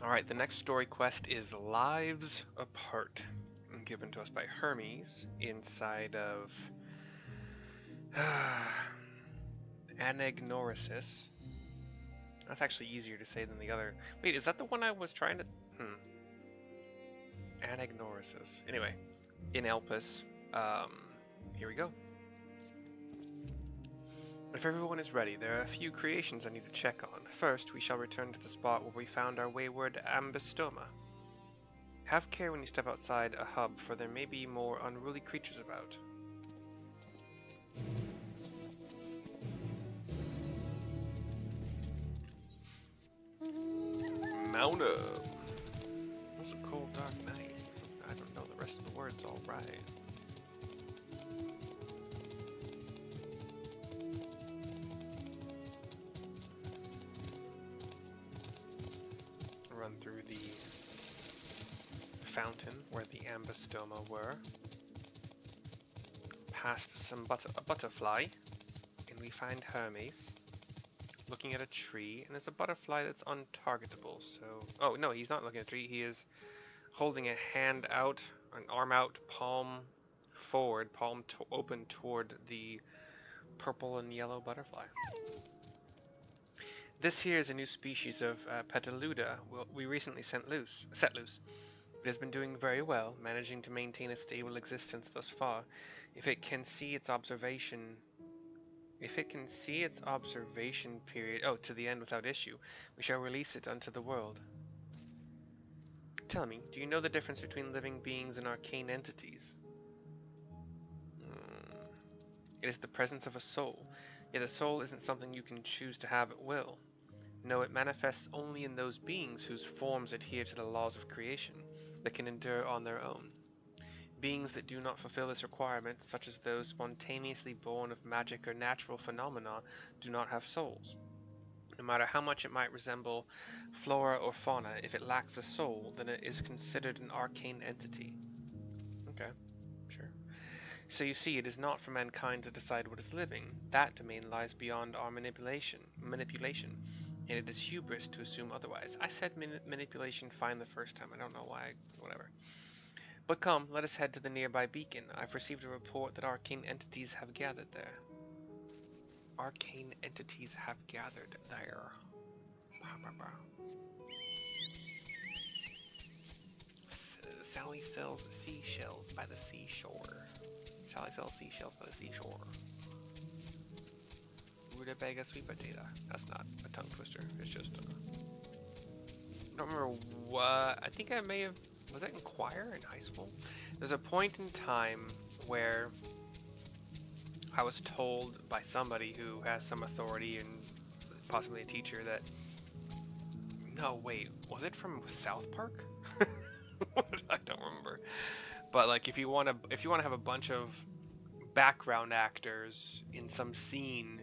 Alright, the next story quest is Lives Apart, given to us by Hermes inside of Anagnorisis. That's actually easier to say than the other. Wait, is that the one I was trying to... Anagnorisis. Anyway, in Elpis. Here we go. If everyone is ready, there are a few creations I need to check on. First, we shall return to the spot where we found our wayward ambystoma. Have care when you step outside a hub, for there may be more unruly creatures about. Mount up! It was a cold, dark night. So I don't know the rest of the words all right. Run through the fountain where the ambystoma were. Past a butterfly, and we find Hermes looking at a tree, and there's a butterfly that's untargetable. So, oh no, he's not looking at a tree. He is holding a hand out, an arm out, palm forward, palm open toward the purple and yellow butterfly. This here is a new species of Petaluda we recently set loose. It has been doing very well, managing to maintain a stable existence thus far. If it can see its observation period to the end without issue, we shall release it unto the world. Tell me, do you know the difference between living beings and arcane entities? It is the presence of a soul, yet a soul isn't something you can choose to have at will. No, it manifests only in those beings whose forms adhere to the laws of creation, that can endure on their own. Beings that do not fulfill this requirement, such as those spontaneously born of magic or natural phenomena, do not have souls. No matter how much it might resemble flora or fauna, if it lacks a soul, then it is considered an arcane entity. Okay, sure. So you see, it is not for mankind to decide what is living. That domain lies beyond our manipulation, and it is hubris to assume otherwise. I said manipulation fine the first time. I don't know why. Whatever. But come, let us head to the nearby beacon. I've received a report that arcane entities have gathered there. Arcane entities have gathered there. Sally sells seashells by the seashore. Sally sells seashells by the seashore. Rutabaga sweet potato. That's not a tongue twister. It's just I don't remember what... I think I may have... Was that in choir in high school? There's a point in time where I was told by somebody who has some authority and possibly a teacher that... No, wait. Was it from South Park? I don't remember. But like, if you want to have a bunch of background actors in some scene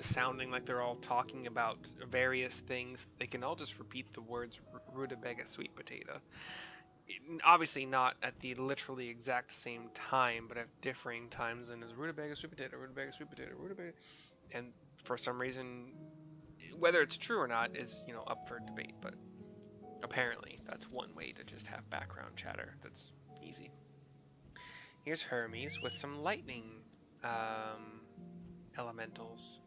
sounding like they're all talking about various things, they can all just repeat the words rutabaga sweet potato. Obviously not at the literally exact same time, but at differing times, and it's rutabaga sweet potato, rutabaga sweet potato, rutabaga, and for some reason, whether it's true or not is, up for debate, but apparently that's one way to just have background chatter that's easy. Here's Hermes with some lightning elementals.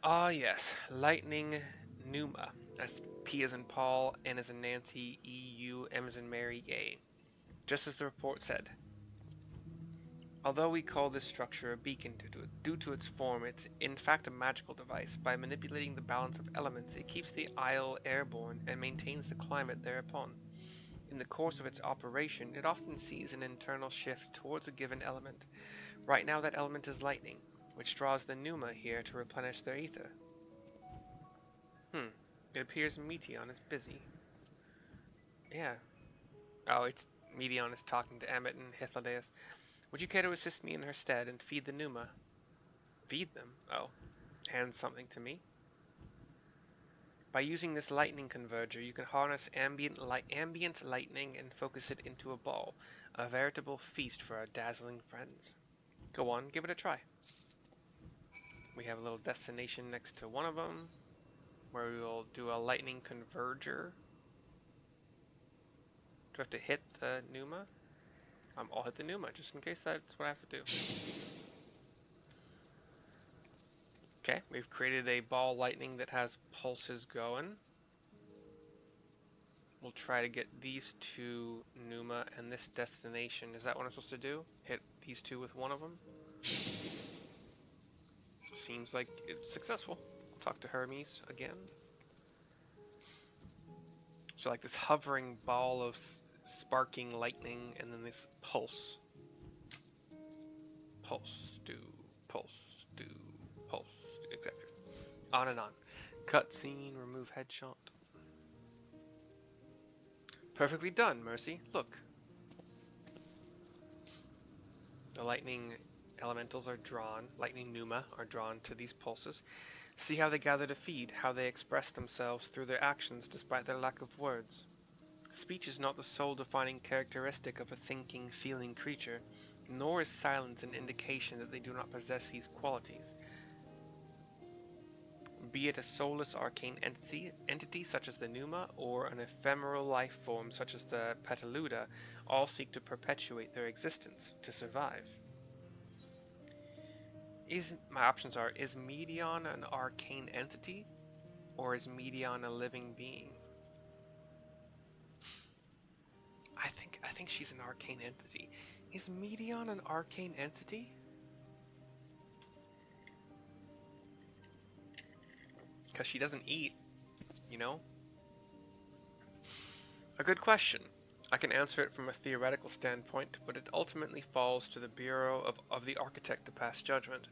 Ah, yes, lightning pneuma. That's P as in Paul, N as in Nancy, E, U, M as in Mary, A. Just as the report said. Although we call this structure a beacon due to its form, it's in fact a magical device. By manipulating the balance of elements, it keeps the isle airborne and maintains the climate thereupon. In the course of its operation, it often sees an internal shift towards a given element. Right now that element is lightning, which draws the pneuma here to replenish their ether. It appears Meteon is busy. Yeah. Oh, it's Meteon is talking to Emmet and Hythlodaeus. Would you care to assist me in her stead and feed the pneuma? Feed them? Oh. Hand something to me? By using this lightning converger, you can harness ambient lightning and focus it into a ball. A veritable feast for our dazzling friends. Go on, give it a try. We have a little destination next to one of them. where we will do a lightning converger. Do I have to hit the Numa? I'll hit the Numa just in case that's what I have to do. Okay, we've created a ball lightning that has pulses going. We'll try to get these two Numa and this destination. Is that what I'm supposed to do? Hit these two with one of them? Seems like it's successful. Talk to Hermes again. So like this hovering ball of sparking lightning and then this pulse. Pulse, do, pulse, do, pulse, etc. On and on. Cutscene, remove headshot. Perfectly done, Mercy. Look. The lightning elementals are drawn, lightning Numa are drawn to these pulses. See how they gather to feed, how they express themselves through their actions despite their lack of words. Speech is not the sole defining characteristic of a thinking, feeling creature, nor is silence an indication that they do not possess these qualities. Be it a soulless arcane entity such as the Numa, or an ephemeral life form such as the Petaluda, all seek to perpetuate their existence, to survive. My options are, is Medion an arcane entity, or is Medion a living being? I think she's an arcane entity. Is Medion an arcane entity? Because she doesn't eat, you know? A good question. I can answer it from a theoretical standpoint, but it ultimately falls to the Bureau of the Architect to pass judgment.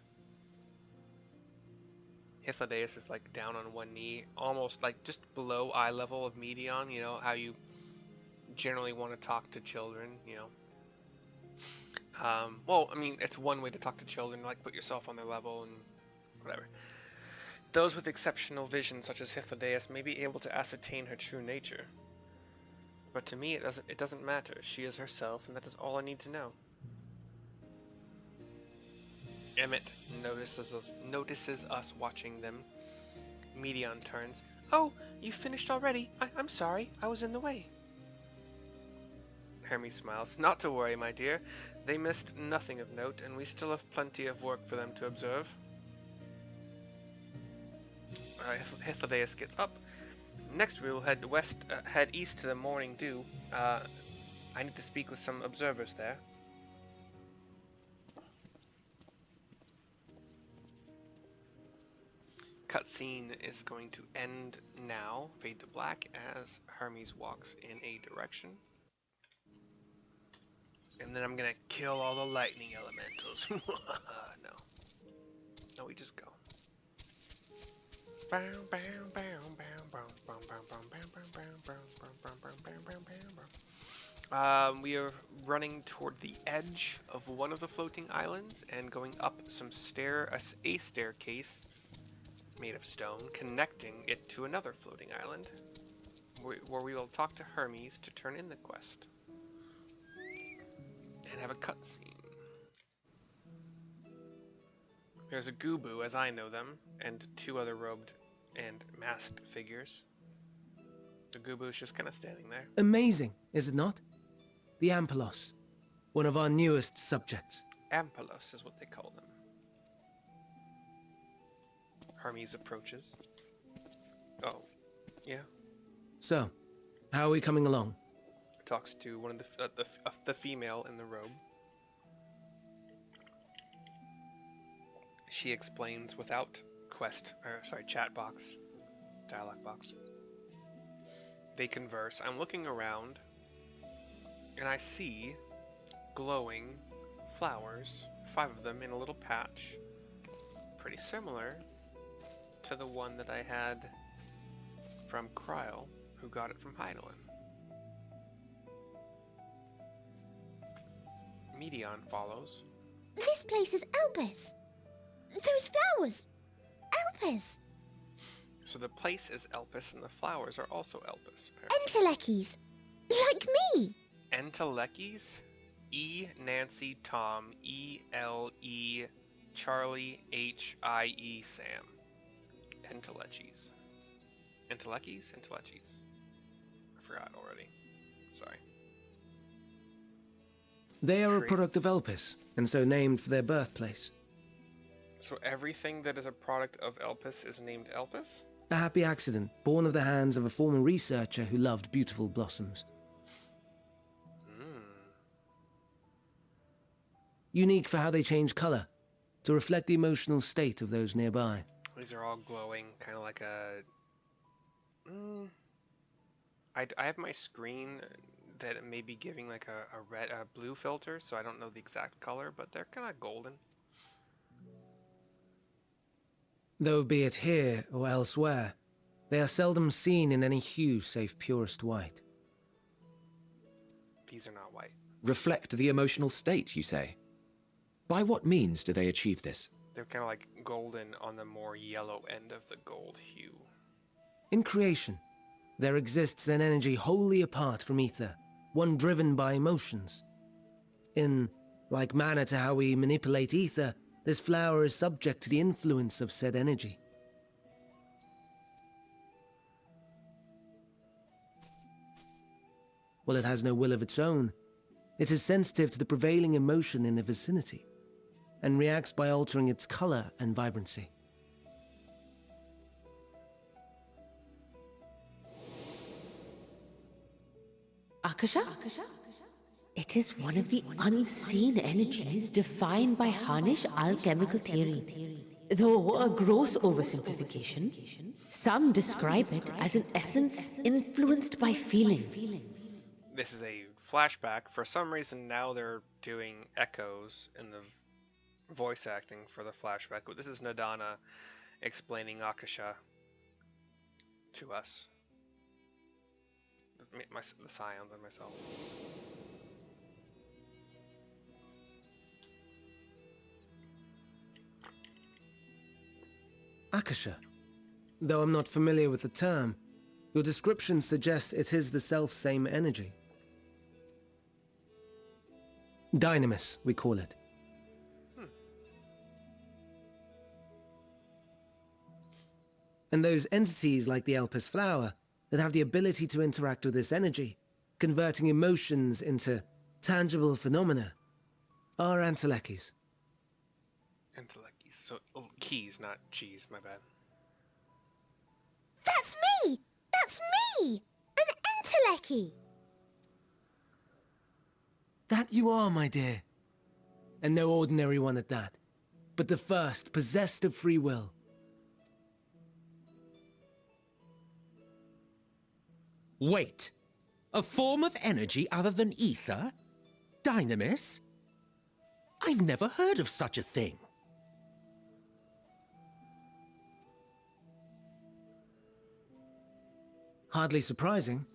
Hythlodaeus is like down on one knee, almost like just below eye level of Medion, you know, how you generally want to talk to children, you know. Well, I mean, it's one way to talk to children, like put yourself on their level and whatever. Those with exceptional vision, such as Hythlodaeus, may be able to ascertain her true nature. But to me, it doesn't matter. She is herself, and that is all I need to know. Emmett notices us watching them. Medion turns. Oh, you finished already? I'm sorry, I was in the way. Hermes smiles. Not to worry, my dear. They missed nothing of note, and we still have plenty of work for them to observe. Hythlodaeus gets up. Next, we will head east to the Morning Dew. I need to speak with some observers there. Cutscene is going to end now. Fade to black as Hermes walks in a direction. And then I'm gonna kill all the lightning elementals. No, we just go. We are running toward the edge of one of the floating islands and going up a staircase made of stone, connecting it to another floating island, where we will talk to Hermes to turn in the quest and have a cutscene. There's a Gubu, as I know them, and two other robed and masked figures. The Gubu is just kind of standing there. Amazing, is it not? The Ampelos, one of our newest subjects. Ampelos is what they call them. Hermes approaches. Oh, yeah. So, how are we coming along? Talks to one of the female in the robe. She explains without chat box, dialogue box. They converse. I'm looking around, and I see glowing flowers, 5 of them in a little patch, pretty similar to the one that I had from Kryl, who got it from Heidelin. Medion follows. This place is Elpis. Those flowers. Elpis. So the place is Elpis, and the flowers are also Elpis. Entelekis. Like me. Entelekis? E Nancy Tom E-L-E Charlie H-I-E Sam. Entelekis. Entelechy's? Entelechy's. I forgot already. Sorry. They are a Tree. product of Elpis, and so named for their birthplace. So everything that is a product of Elpis is named Elpis? A happy accident, born of the hands of a former researcher who loved beautiful blossoms. Unique for how they change color, to reflect the emotional state of those nearby. These are all glowing, kind of like a... I have my screen that may be giving like a blue filter, so I don't know the exact color, but they're kind of golden. Though be it here or elsewhere, they are seldom seen in any hue save purest white. These are not white. Reflect the emotional state, you say? By what means do they achieve this? They're kind of like golden on the more yellow end of the gold hue. In creation, there exists an energy wholly apart from ether, one driven by emotions. In like manner to how we manipulate ether, this flower is subject to the influence of said energy. While it has no will of its own, it is sensitive to the prevailing emotion in the vicinity, and reacts by altering its color and vibrancy. Akasha? It is one of the unseen energies defined by Harnish alchemical theory. Though a gross oversimplification, some describe it as an essence influenced by feeling. This is a flashback. For some reason now they're doing echoes in the voice acting for the flashback. But this is Nadana explaining Akasha to us. The scions and myself. Akasha. Though I'm not familiar with the term, your description suggests it is the self-same energy. Dynamis, we call it. And those entities like the Elpis flower that have the ability to interact with this energy, converting emotions into tangible phenomena, are Entelechy's. Entelechy's. So, keys, not cheese, my bad. That's me! That's me! An Entelechy! That you are, my dear. And no ordinary one at that, but the first possessed of free will. Wait! A form of energy other than ether? Dynamis? I've never heard of such a thing. Hardly surprising.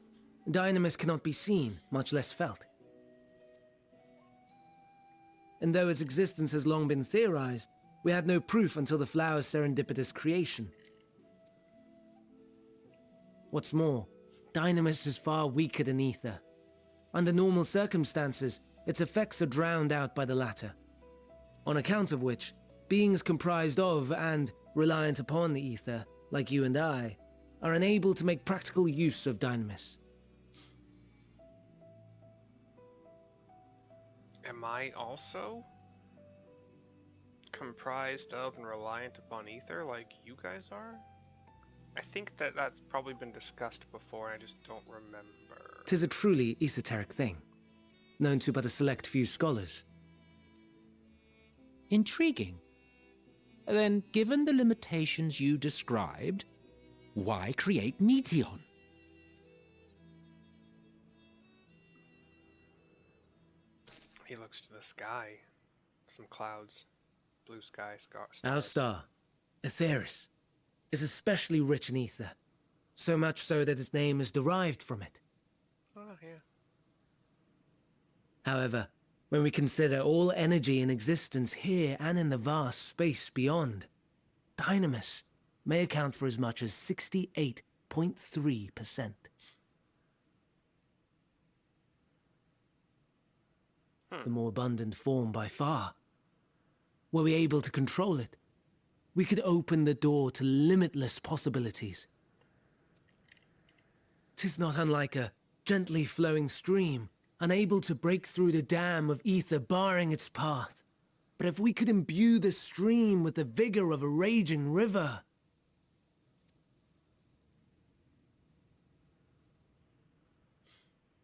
Dynamis cannot be seen, much less felt. And though its existence has long been theorized, we had no proof until the flower's serendipitous creation. What's more, Dynamis is far weaker than ether. Under normal circumstances, its effects are drowned out by the latter. On account of which, beings comprised of and reliant upon the ether, like you and I, are unable to make practical use of Dynamis. Am I also comprised of and reliant upon ether like you guys are? I think that that's probably been discussed before, and I just don't remember. 'Tis a truly esoteric thing, known to but a select few scholars. Intriguing. Then, given the limitations you described, why create Meteon? He looks to the sky. Some clouds. Blue sky, stars. Our star, Aetheris, is especially rich in ether, so much so that its name is derived from it. Oh, yeah. However, when we consider all energy in existence here and in the vast space beyond, Dynamis may account for as much as 68.3%. The more abundant form by far. Were we able to control it, we could open the door to limitless possibilities. 'Tis not unlike a gently flowing stream, unable to break through the dam of ether barring its path. But if we could imbue the stream with the vigor of a raging river...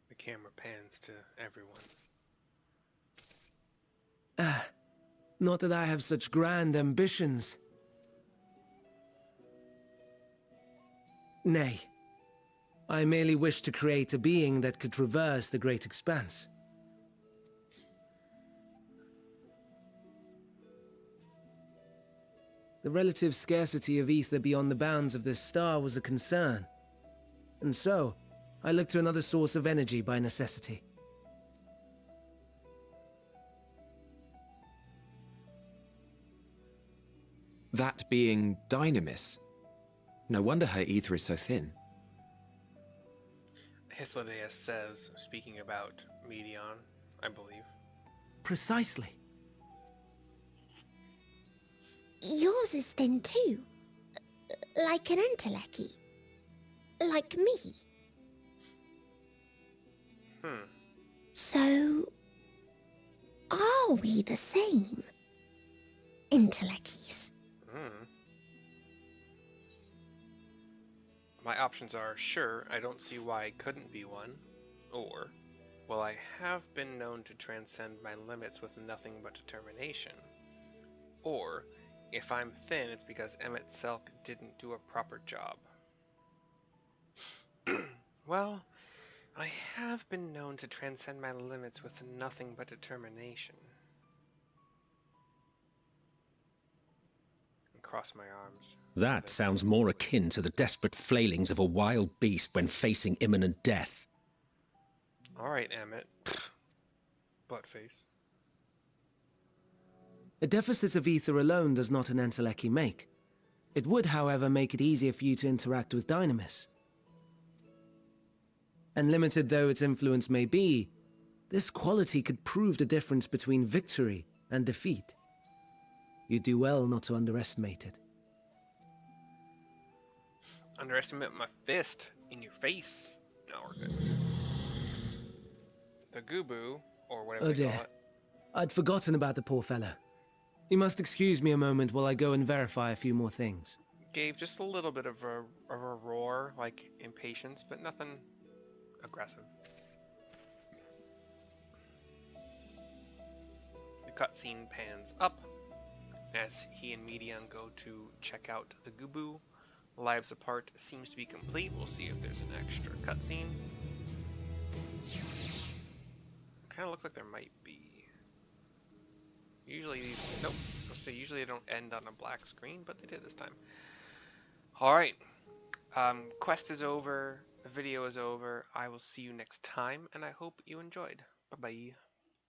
The camera pans to everyone. Not that I have such grand ambitions. Nay, I merely wish to create a being that could traverse the great expanse. The relative scarcity of ether beyond the bounds of this star was a concern, and so I looked to another source of energy by necessity. That being Dynamis. No wonder her ether is so thin. Hythlodaeus says, speaking about Medion, I believe. Precisely. Yours is thin too. Like an entelechy. Like me. So, are we the same? Entelecchies. My options are, sure, I don't see why I couldn't be one, or, well, I have been known to transcend my limits with nothing but determination, or, if I'm thin, it's because Emmett Selk didn't do a proper job. Well, I have been known to transcend my limits with nothing but determination. And cross my arms. That sounds more akin to the desperate flailings of a wild beast when facing imminent death. Alright, Emmett. Buttface. A deficit of ether alone does not an entelechy make. It would, however, make it easier for you to interact with Dynamis. And limited though its influence may be, this quality could prove the difference between victory and defeat. You do well not to underestimate it. Underestimate my fist in your face. No, we're good. The Gubu, or whatever Oh they call dear. it. I'd forgotten about the poor fellow. You must excuse me a moment while I go and verify a few more things. Gave just a little bit of a roar, like impatience, but nothing aggressive. The cutscene pans up as he and Medion go to check out the Gubu. Lives apart seems to be complete. We'll see if there's an extra cutscene. Kind of looks like there might be. Usually these, nope. I'll say usually they don't end on a black screen, but they did this time. All right. Quest is over. The video is over. I will see you next time, and I hope you enjoyed. Bye-bye.